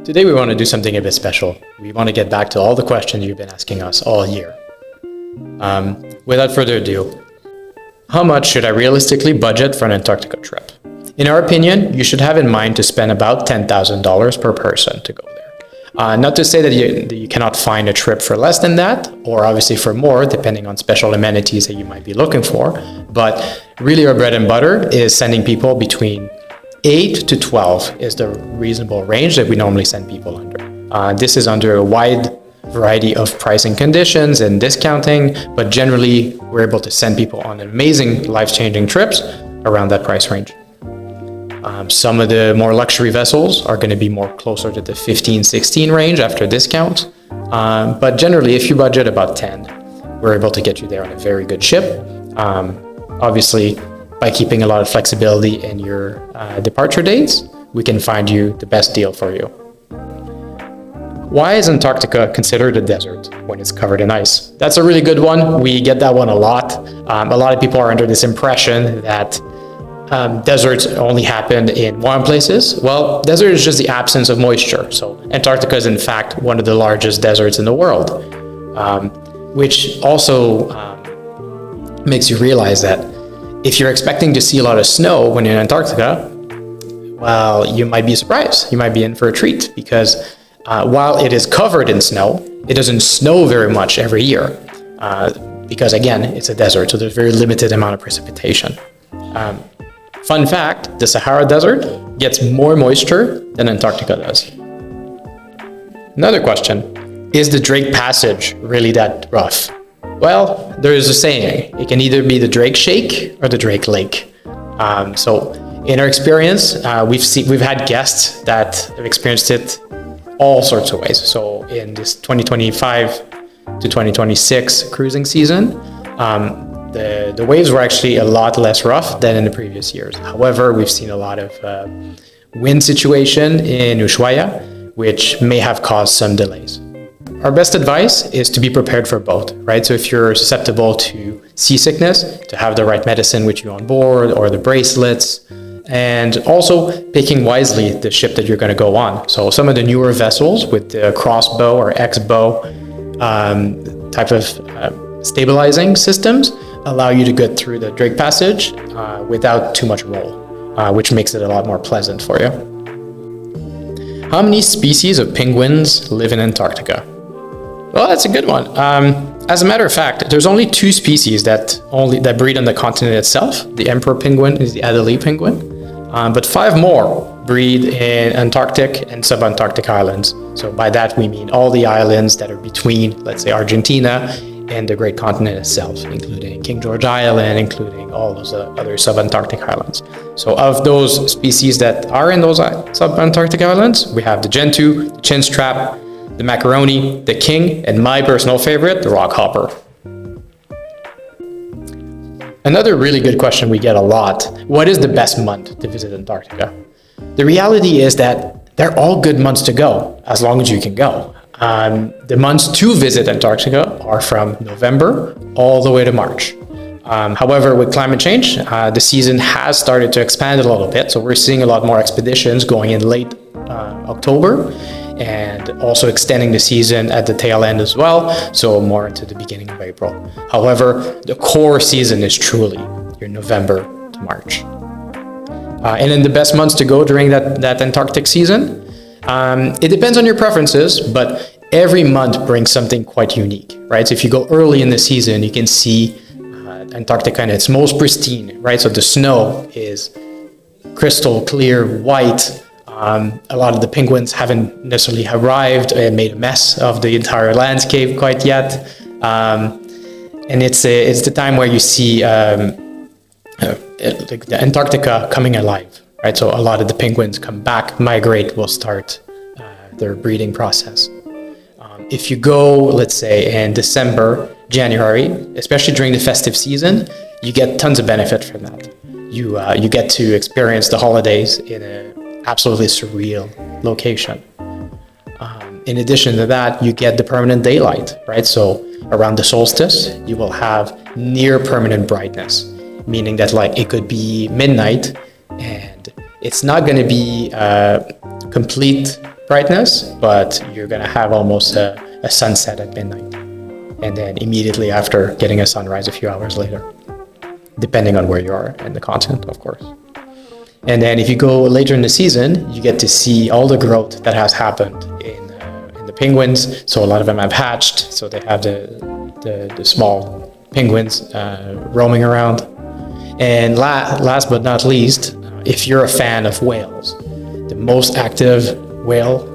Today we want to do something a bit special. We want to get back to all the questions you've been asking us all year. Without further ado, how much should I realistically budget for an Antarctica trip? In our opinion, you should have in mind to spend about $10,000 per person to go there. Not to say that you cannot find a trip for less than that, or obviously for more, depending on special amenities that you might be looking for. But really our bread and butter is sending people between 8 to 12 is the reasonable range that we normally send people under. This is under a wide variety of pricing conditions and discounting, but generally we're able to send people on amazing life-changing trips around that price range. Some of the more luxury vessels are going to be more closer to the 15, 16 range after discount. But generally, if you budget about 10, we're able to get you there on a very good ship. Obviously, by keeping a lot of flexibility in your departure dates, we can find you the best deal for you. Why is Antarctica considered a desert when it's covered in ice? That's a really good one. We get that one a lot. A lot of people are under this impression that deserts only happen in warm places. Well, desert is just the absence of moisture. So Antarctica is in fact one of the largest deserts in the world, which also makes you realize that if you're expecting to see a lot of snow when in Antarctica, well, you might be surprised. You might be in for a treat because while it is covered in snow, it doesn't snow very much every year because again, it's a desert, so there's very limited amount of precipitation. Fun fact, the Sahara Desert gets more moisture than Antarctica does. Another question, is the Drake Passage really that rough? Well, there is a saying, it can either be the Drake Shake or the Drake Lake. So in our experience, we've had guests that have experienced it all sorts of ways. So in this 2025 to 2026 cruising season, the waves were actually a lot less rough than in the previous years. However, we've seen a lot of wind situation in Ushuaia, which may have caused some delays. Our best advice is to be prepared for both, right? So if you're susceptible to seasickness, to have the right medicine with you on board or the bracelets, and also picking wisely the ship that you're going to go on. So some of the newer vessels with the crossbow or X-bow type of stabilizing systems allow you to get through the Drake Passage without too much roll, which makes it a lot more pleasant for you. How many species of penguins live in Antarctica? Well, that's a good one. As a matter of fact, there's only 2 species that breed on the continent itself. The emperor penguin is the Adelie penguin, but 5 more breed in Antarctic and subantarctic islands. So by that we mean all the islands that are between, let's say, Argentina and the great continent itself, including King George Island, including all those other subantarctic islands. So of those species that are in those subantarctic islands, we have the gentoo, the chinstrap, the macaroni, the king, and my personal favorite, the rockhopper. Another really good question we get a lot, what is the best month to visit Antarctica? The reality is that they're all good months to go, as long as you can go. The months to visit Antarctica are from November all the way to March. However, with climate change, the season has started to expand a little bit, so we're seeing a lot more expeditions going in late October, and also extending the season at the tail end as well, so more into the beginning of April. However, the core season is truly your November to March. And then the best months to go during that Antarctic season, it depends on your preferences, but every month brings something quite unique, right? So if you go early in the season, you can see Antarctica in its most pristine, right? So the snow is crystal clear, white. A lot of the penguins haven't necessarily arrived and made a mess of the entire landscape quite yet. And it's the time where you see the Antarctica coming alive, right? So a lot of the penguins come back, migrate, will start their breeding process. If you go, let's say in December, January, especially during the festive season, you get tons of benefit from that. You get to experience the holidays in an absolutely surreal location. In addition to that, you get the permanent daylight, right? So around the solstice, you will have near permanent brightness, meaning that like it could be midnight and it's not going to be complete brightness, but you're going to have almost a sunset at midnight. And then immediately after, getting a sunrise a few hours later, depending on where you are and the continent, of course. And then if you go later in the season, you get to see all the growth that has happened in the penguins. So a lot of them have hatched, so they have the small penguins roaming around. And last but not least, if you're a fan of whales, the most active whale,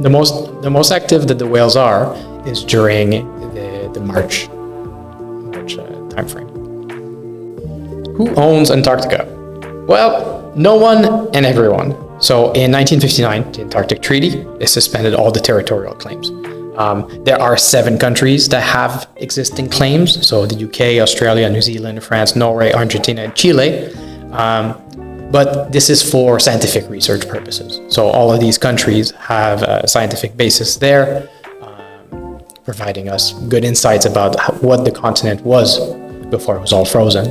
the most active that the whales are is during the March time frame. Who owns Antarctica? Well, no one and everyone. So in 1959, the Antarctic Treaty suspended all the territorial claims. There are 7 countries that have existing claims. So the UK, Australia, New Zealand, France, Norway, Argentina, and Chile. But this is for scientific research purposes. So all of these countries have a scientific basis there, providing us good insights about what the continent was before it was all frozen.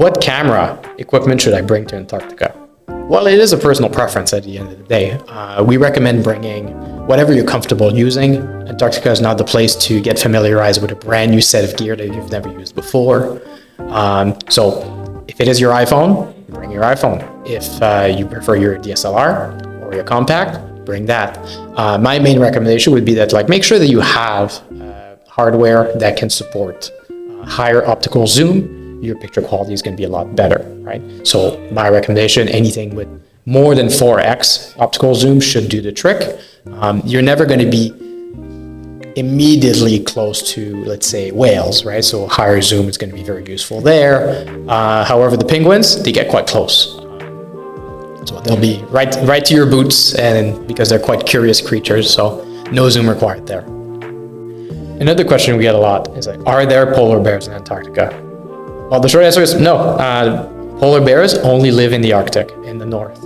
What camera equipment should I bring to Antarctica? Well, it is a personal preference at the end of the day. We recommend bringing whatever you're comfortable using. Antarctica is not the place to get familiarized with a brand new set of gear that you've never used before. So if it is your iPhone, bring your iPhone. If you prefer your DSLR or your compact, bring that. My main recommendation would be that make sure that you have hardware that can support higher optical zoom. Your picture quality is going to be a lot better, right? So my recommendation, anything with more than 4x optical zoom should do the trick. You're never going to be immediately close to, let's say, whales, right? So higher zoom is going to be very useful there. However, the penguins, they get quite close. So they'll be right to your boots, and because they're quite curious creatures, so no zoom required there. Another question we get a lot is are there polar bears in Antarctica? Well, the short answer is no. Polar bears only live in the Arctic, in the north.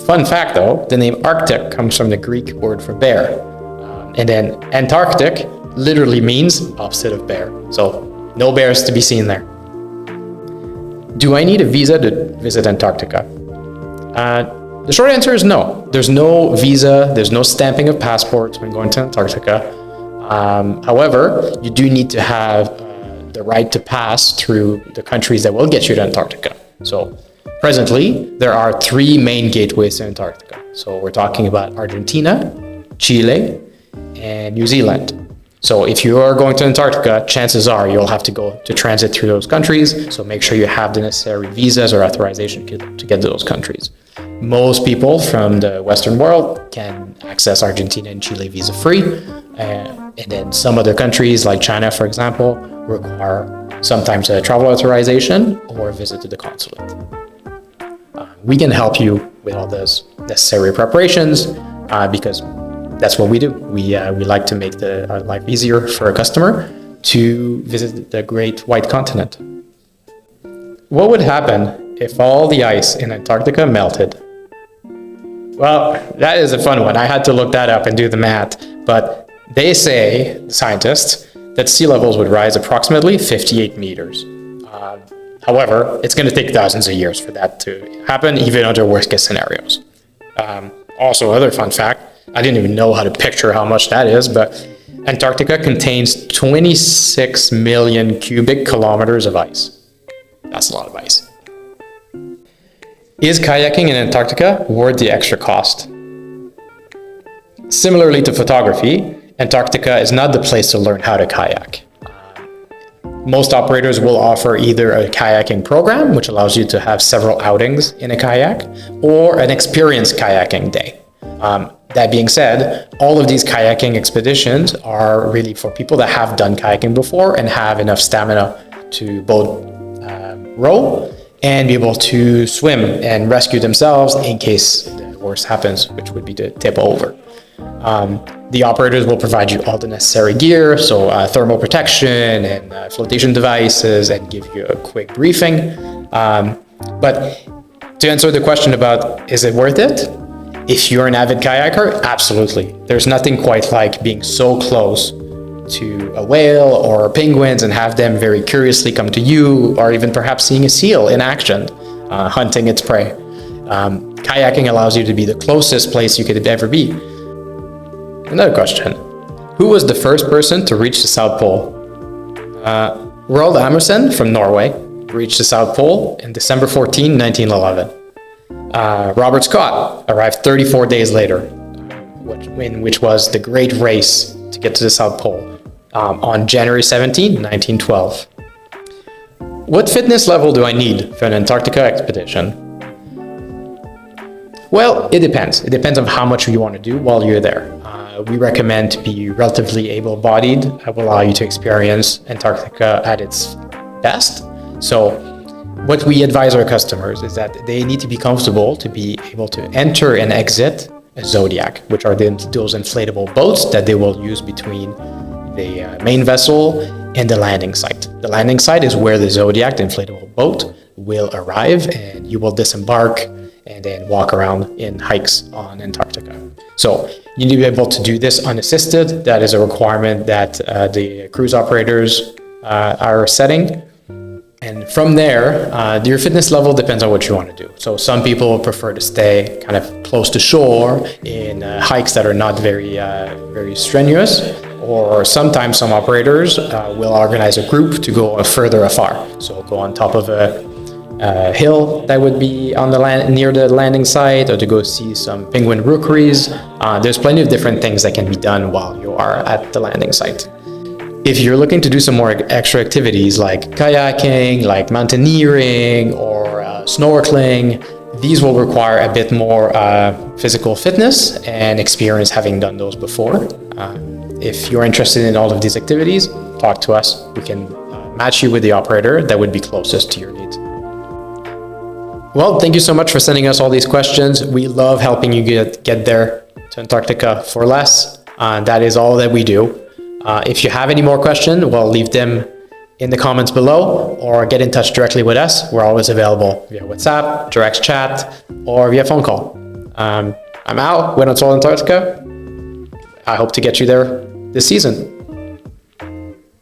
Fun fact though, the name Arctic comes from the Greek word for bear. And then Antarctic literally means opposite of bear. So no bears to be seen there. Do I need a visa to visit Antarctica? The short answer is no. There's no visa, there's no stamping of passports when going to Antarctica. However, you do need to have the right to pass through the countries that will get you to Antarctica. So presently, there are 3 main gateways to Antarctica. So we're talking about Argentina, Chile, and New Zealand. So if you are going to Antarctica, chances are you'll have to go to transit through those countries. So make sure you have the necessary visas or authorization to get to those countries. Most people from the Western world can access Argentina and Chile visa-free. And then some other countries like China, for example, require sometimes a travel authorization or a visit to the consulate. We can help you with all those necessary preparations because that's what we do. We like to make our life easier for a customer to visit the great white continent. What would happen if all the ice in Antarctica melted? Well, that is a fun one. I had to look that up and do the math, but they say, scientists, that sea levels would rise approximately 58 meters. However, it's going to take thousands of years for that to happen, even under worst-case scenarios. Also, another fun fact, I didn't even know how to picture how much that is, but Antarctica contains 26 million cubic kilometers of ice. That's a lot of ice. Is kayaking in Antarctica worth the extra cost? Similarly to photography, Antarctica is not the place to learn how to kayak. Most operators will offer either a kayaking program, which allows you to have several outings in a kayak, or an experienced kayaking day. That being said, all of these kayaking expeditions are really for people that have done kayaking before and have enough stamina to both row and be able to swim and rescue themselves in case the worst happens, which would be to tip over. The operators will provide you all the necessary gear, so thermal protection and flotation devices, and give you a quick briefing. But to answer the question about is it worth it? If you're an avid kayaker, absolutely. There's nothing quite like being so close to a whale or penguins and have them very curiously come to you, or even perhaps seeing a seal in action, hunting its prey. Kayaking allows you to be the closest place you could ever be. Another question. Who was the first person to reach the South Pole? Roald Amundsen from Norway reached the South Pole in December 14, 1911. Robert Scott arrived 34 days later, which was the great race to get to the South Pole, on January 17, 1912. What fitness level do I need for an Antarctica expedition? Well, it depends. It depends on how much you want to do while you're there. We recommend to be relatively able-bodied. That will allow you to experience Antarctica at its best. So what we advise our customers is that they need to be comfortable to be able to enter and exit a Zodiac, which are those inflatable boats that they will use between the main vessel and the landing site. The landing site is where the Zodiac, the inflatable boat, will arrive, and you will disembark and then walk around in hikes on Antarctica. So you need to be able to do this unassisted. That is a requirement that the cruise operators are setting. And from there, your fitness level depends on what you want to do. So some people prefer to stay kind of close to shore in hikes that are not very strenuous, or sometimes some operators will organize a group to go further afar. So go on top of a hill that would be on the near the landing site, or to go see some penguin rookeries. There's plenty of different things that can be done while you are at the landing site. If you're looking to do some more extra activities like kayaking, like mountaineering, or snorkeling, these will require a bit more physical fitness and experience having done those before. If you're interested in all of these activities, talk to us. We can match you with the operator that would be closest to your needs. Well, thank you so much for sending us all these questions. We love helping you get there to Antarctica for less. That is all that we do. If you have any more questions, well, leave them in the comments below, or get in touch directly with us. We're always available via WhatsApp, direct chat, or via phone call. I'm Al with Antarctica. I hope to get you there this season.